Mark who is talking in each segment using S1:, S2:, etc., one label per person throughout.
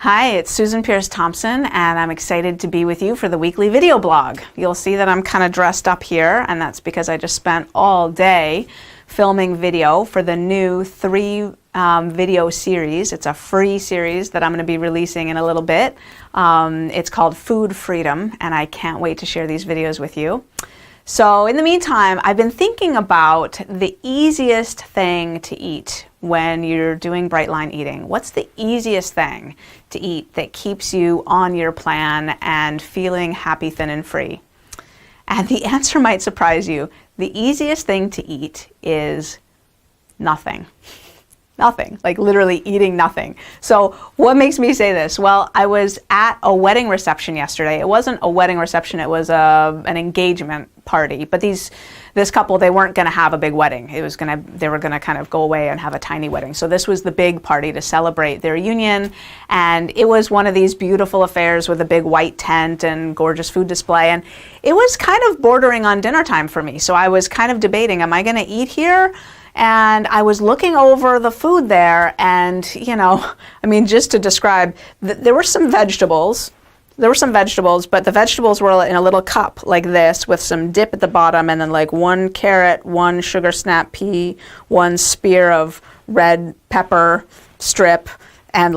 S1: Hi, it's Susan Pierce Thompson, and I'm excited to be with you for the weekly video blog. You'll see that I'm kind of dressed up here, and that's because I just spent all day filming video for the new video series. It's a free series that I'm going to be releasing in a little bit. It's called Food Freedom, and I can't wait to share these videos with you. So in the meantime, I've been thinking about the easiest thing to eat when you're doing bright line eating. What's the easiest thing to eat that keeps you on your plan and feeling happy, thin, and free? And the answer might surprise you. The easiest thing to eat is nothing. Nothing, like literally eating nothing. So what makes me say this? Well, I was at a wedding reception yesterday. It wasn't a wedding reception, it was an engagement party. But this couple, they weren't gonna have a big wedding. They were gonna kind of go away and have a tiny wedding. So this was the big party to celebrate their union. And it was one of these beautiful affairs with a big white tent and gorgeous food display. And it was kind of bordering on dinner time for me. So I was kind of debating, am I gonna eat here? And I was looking over the food there and, just to describe, there were some vegetables. There were some vegetables, but the vegetables were in a little cup like this with some dip at the bottom and then like one carrot, one sugar snap pea, one spear of red pepper strip, and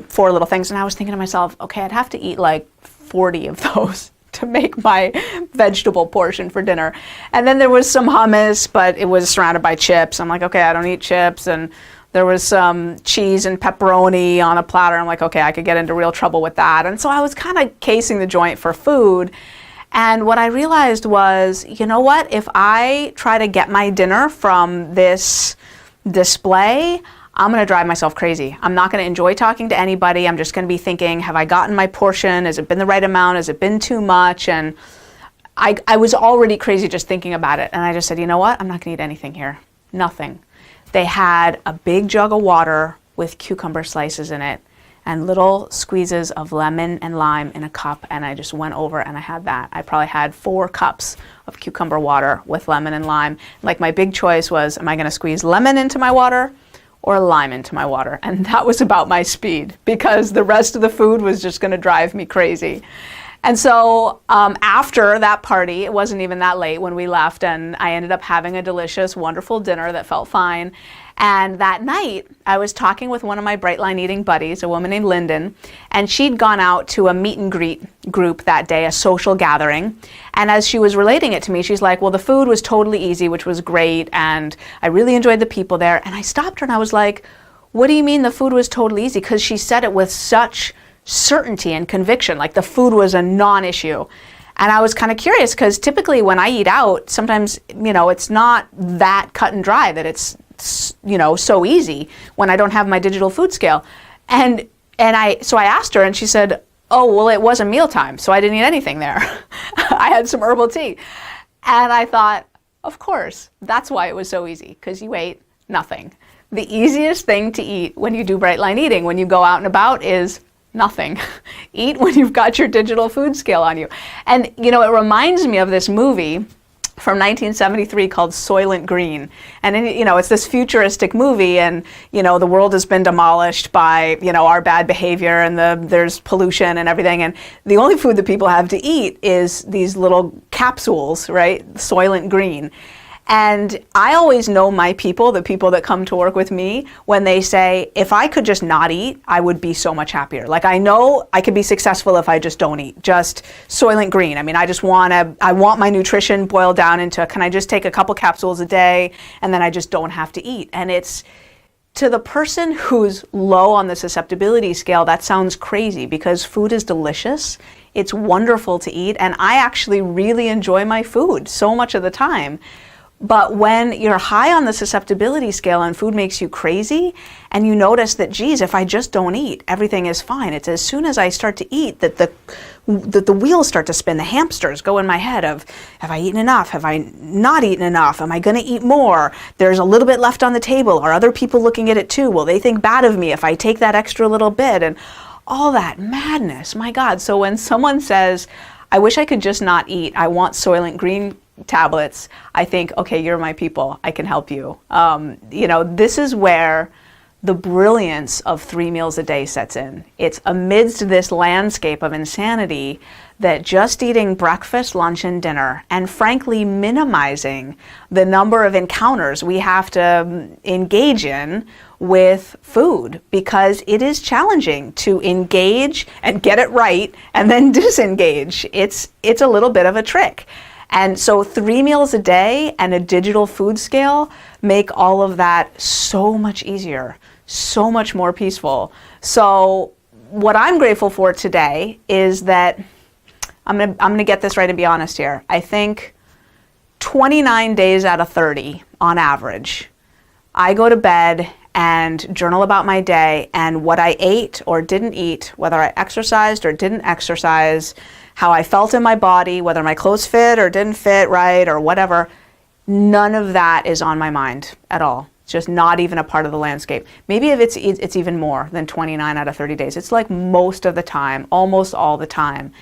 S1: four little things. And I was thinking to myself, okay, I'd have to eat like 40 of those to make my vegetable portion for dinner. And then there was some hummus, but it was surrounded by chips. I'm like, okay, I don't eat chips. And there was some cheese and pepperoni on a platter. I'm like, okay, I could get into real trouble with that. And so I was kind of casing the joint for food. And what I realized was, you know what? If I try to get my dinner from this display, I'm going to drive myself crazy. I'm not going to enjoy talking to anybody. I'm just going to be thinking, have I gotten my portion? Has it been the right amount? Has it been too much? And I was already crazy just thinking about it. And I just said, you know what? I'm not going to eat anything here. Nothing. They had a big jug of water with cucumber slices in it and little squeezes of lemon and lime in a cup. And I just went over and I had that. I probably had 4 cups of cucumber water with lemon and lime. Like my big choice was, am I going to squeeze lemon into my water or lime into my water? And that was about my speed because the rest of the food was just going to drive me crazy. And so after that party, it wasn't even that late when we left, and I ended up having a delicious, wonderful dinner that felt fine. And that night, I was talking with one of my Bright Line Eating buddies, a woman named Lyndon, and she'd gone out to a meet and greet group that day, a social gathering. And as she was relating it to me, she's like, well, the food was totally easy, which was great, and I really enjoyed the people there. And I stopped her and I was like, what do you mean the food was totally easy? Because she said it with such certainty and conviction, like the food was a non-issue. And I was kind of curious because typically when I eat out, sometimes, it's not that cut and dry that it's, so easy when I don't have my digital food scale. So I asked her and she said, oh, well, it wasn't mealtime, so I didn't eat anything there. I had some herbal tea. And I thought, of course, that's why it was so easy, because you ate nothing. The easiest thing to eat when you do bright line eating, when you go out and about, is nothing. Eat when you've got your digital food scale on you. And, it reminds me of this movie from 1973 called Soylent Green. And, it's this futuristic movie and, the world has been demolished by, our bad behavior and there's pollution and everything. And the only food that people have to eat is these little capsules, right? Soylent Green. And I always know my people, the people that come to work with me, when they say, if I could just not eat, I would be so much happier. Like I know I could be successful if I just don't eat, just Soylent Green. I mean, I want my nutrition boiled down into, can I just take a couple capsules a day and then I just don't have to eat? And it's, to the person who's low on the susceptibility scale, that sounds crazy because food is delicious. It's wonderful to eat. And I actually really enjoy my food so much of the time. But when you're high on the susceptibility scale and food makes you crazy, and you notice that, geez, if I just don't eat, everything is fine. It's as soon as I start to eat that the wheels start to spin, the hamsters go in my head of, have I eaten enough? Have I not eaten enough? Am I going to eat more? There's a little bit left on the table. Are other people looking at it too? Will they think bad of me if I take that extra little bit? And all that madness, my God. So when someone says, I wish I could just not eat, I want Soylent Green tablets, I think, okay, you're my people. I can help you. This is where the brilliance of 3 meals a day sets in. It's amidst this landscape of insanity that just eating breakfast, lunch, and dinner, and frankly minimizing the number of encounters we have to engage in with food, because it is challenging to engage and get it right and then disengage. It's a little bit of a trick. And so 3 meals a day and a digital food scale make all of that so much easier, so much more peaceful. So what I'm grateful for today is that I'm gonna get this right and be honest here. I think 29 days out of 30 on average, I go to bed and journal about my day and what I ate or didn't eat, whether I exercised or didn't exercise, how I felt in my body, whether my clothes fit or didn't fit right or whatever. None of that is on my mind at all. It's just not even a part of the landscape. Maybe if it's even more than 29 out of 30 days. It's like most of the time, almost all the time,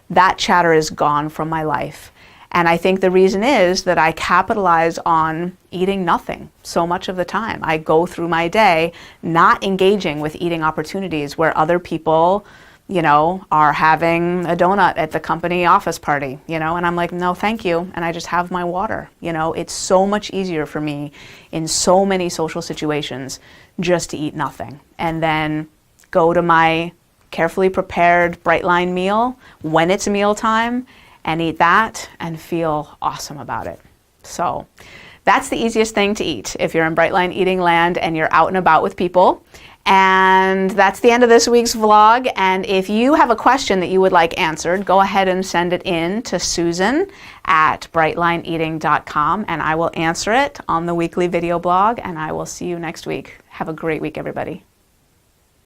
S1: that chatter is gone from my life. And I think the reason is that I capitalize on eating nothing so much of the time. I go through my day not engaging with eating opportunities where other people, you know, are having a donut at the company office party, you know, and I'm like, no, thank you. And I just have my water. You know, it's so much easier for me in so many social situations just to eat nothing and then go to my carefully prepared Brightline meal when it's mealtime and eat that and feel awesome about it. So that's the easiest thing to eat if you're in Brightline eating land and you're out and about with people. And that's the end of this week's vlog. And if you have a question that you would like answered, go ahead and send it in to Susan@brightlineeating.com and I will answer it on the weekly video blog, and I will see you next week. Have a great week, everybody.